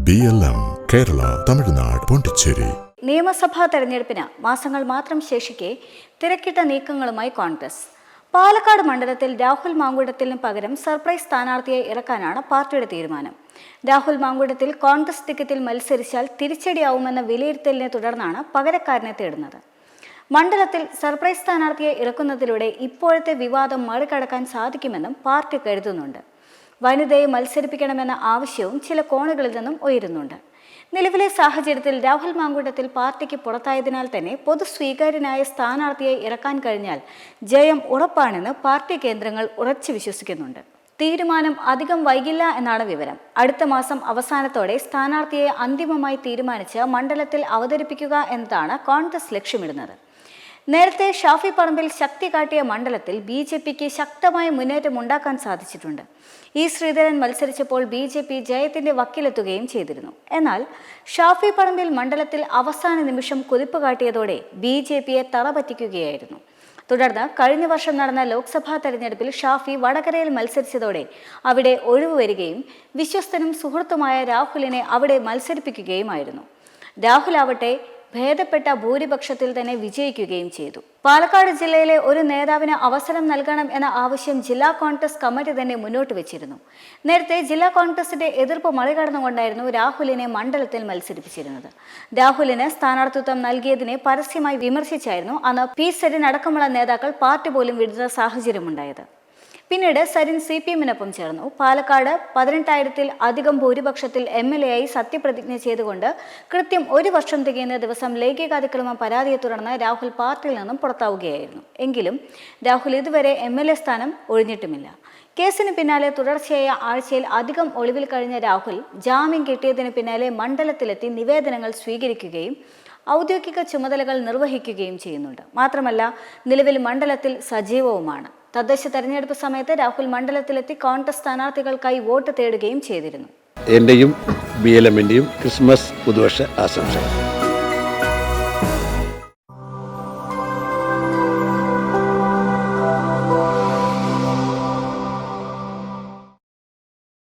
BLM Kerala, Tamil Nadu, Pondicherry. നിയമസഭാ തെരഞ്ഞെടുപ്പിന് മാസങ്ങൾ മാത്രം ശേഷിക്കെ തിരക്കിട്ട നീക്കങ്ങളുമായി കോൺഗ്രസ്. പാലക്കാട് മണ്ഡലത്തിൽ രാഹുൽ മാങ്കൂട്ടത്തിന് പകരം സർപ്രൈസ് സ്ഥാനാർത്ഥിയെ ഇറക്കാനാണ് പാർട്ടിയുടെ തീരുമാനം. രാഹുൽ മാങ്കൂട്ടത്തിൽ കോൺഗ്രസ് ടിക്കറ്റിൽ മത്സരിച്ചാൽ തിരിച്ചടിയാവുമെന്ന വിലയിരുത്തലിനെ തുടർന്നാണ് പകരക്കാരനെ തേടുന്നത്. മണ്ഡലത്തിൽ സർപ്രൈസ് സ്ഥാനാർത്ഥിയെ ഇറക്കുന്നതിലൂടെ ഇപ്പോഴത്തെ വിവാദം മറികടക്കാൻ സാധിക്കുമെന്നും പാർട്ടി കരുതുന്നുണ്ട്. വനിതയെ മത്സരിപ്പിക്കണമെന്ന ആവശ്യവും ചില കോണുകളിൽ നിന്നും ഉയരുന്നുണ്ട്. നിലവിലെ സാഹചര്യത്തിൽ രാഹുൽ മാങ്കൂട്ടത്തിൽ പാർട്ടിക്ക് പുറത്തായതിനാൽ തന്നെ പൊതുസ്വീകാര്യനായ സ്ഥാനാർത്ഥിയെ ഇറക്കാൻ കഴിഞ്ഞാൽ ജയം ഉറപ്പാണെന്ന് പാർട്ടി കേന്ദ്രങ്ങൾ ഉറച്ചു വിശ്വസിക്കുന്നുണ്ട്. തീരുമാനം അധികം വൈകില്ല എന്നാണ് വിവരം. അടുത്ത മാസം അവസാനത്തോടെ സ്ഥാനാർത്ഥിയെ അന്തിമമായി തീരുമാനിച്ച് മണ്ഡലത്തിൽ അവതരിപ്പിക്കുക എന്നതാണ് കോൺഗ്രസ് ലക്ഷ്യമിടുന്നത്. നേരത്തെ ഷാഫി പറമ്പിൽ ശക്തി കാട്ടിയ മണ്ഡലത്തിൽ BJPക്ക് ശക്തമായ മുന്നേറ്റം ഉണ്ടാക്കാൻ സാധിച്ചിട്ടുണ്ട്. ശ്രീധരൻ മത്സരിച്ചപ്പോൾ BJP ജയത്തിന്റെ വക്കിലെത്തുകയും ചെയ്തിരുന്നു. എന്നാൽ ഷാഫി പറമ്പിൽ മണ്ഡലത്തിൽ അവസാന നിമിഷം കുതിപ്പ് കാട്ടിയതോടെ BJPയെ തറപറ്റിക്കുകയായിരുന്നു. തുടർന്ന് കഴിഞ്ഞ വർഷം നടന്ന ലോക്സഭാ തെരഞ്ഞെടുപ്പിൽ ഷാഫി വടകരയിൽ മത്സരിച്ചതോടെ അവിടെ ഒഴിവ് വരികയും വിശ്വസ്തനും സുഹൃത്തുമായ രാഹുലിനെ അവിടെ മത്സരിപ്പിക്കുകയുമായിരുന്നു. രാഹുൽ ആവട്ടെ ഭേദപ്പെട്ട ഭൂരിപക്ഷത്തിൽ തന്നെ വിജയിക്കുകയും ചെയ്തു. പാലക്കാട് ജില്ലയിലെ ഒരു നേതാവിന് അവസരം നൽകണം എന്ന ആവശ്യം ജില്ലാ കോൺഗ്രസ് കമ്മിറ്റി തന്നെ മുന്നോട്ട് വെച്ചിരുന്നു. നേരത്തെ ജില്ലാ കോൺഗ്രസിന്റെ എതിർപ്പ് മറികടന്നുകൊണ്ടായിരുന്നു രാഹുലിനെ മണ്ഡലത്തിൽ മത്സരിപ്പിച്ചിരുന്നത്. രാഹുലിന് സ്ഥാനാർത്ഥിത്വം നൽകിയതിനെ പരസ്യമായി വിമർശിച്ചായിരുന്നു അന്ന് P. സരിൻ അടക്കമുള്ള നേതാക്കൾ പാർട്ടി പോലും വിടുന്ന സാഹചര്യമുണ്ടായത്. പിന്നീട് സരിൻ CPM-നൊപ്പം ചേർന്നു. പാലക്കാട് 18,000-ൽ അധികം ഭൂരിപക്ഷത്തിൽ MLA ആയി സത്യപ്രതിജ്ഞ ചെയ്തുകൊണ്ട് കൃത്യം ഒരു വർഷം തികയുന്ന ദിവസം ലൈംഗികാതിക്രമ പരാതിയെ തുടർന്ന് രാഹുൽ പാർട്ടിയിൽ നിന്നും പുറത്താവുകയായിരുന്നു. എങ്കിലും രാഹുൽ ഇതുവരെ MLA സ്ഥാനം ഒഴിഞ്ഞിട്ടുമില്ല. കേസിന് പിന്നാലെ തുടർച്ചയായ ആഴ്ചയിൽ അധികം ഒളിവിൽ കഴിഞ്ഞ രാഹുൽ ജാമ്യം കിട്ടിയതിന് പിന്നാലെ മണ്ഡലത്തിലെത്തി നിവേദനങ്ങൾ സ്വീകരിക്കുകയും ഔദ്യോഗിക ചുമതലകൾ നിർവഹിക്കുകയും ചെയ്യുന്നുണ്ട്. മാത്രമല്ല നിലവിൽ മണ്ഡലത്തിൽ സജീവവുമാണ്. തദ്ദേശ തെരഞ്ഞെടുപ്പ് സമയത്ത് രാഹുൽ മണ്ഡലത്തിലെത്തി കോൺഗ്രസ് സ്ഥാനാർത്ഥികൾക്കായി വോട്ട് തേടുകയും ചെയ്തിരുന്നു. എന്റെയും BLM-ന്റെയും ക്രിസ്മസ് പുതുവർഷ ആശംസകൾ.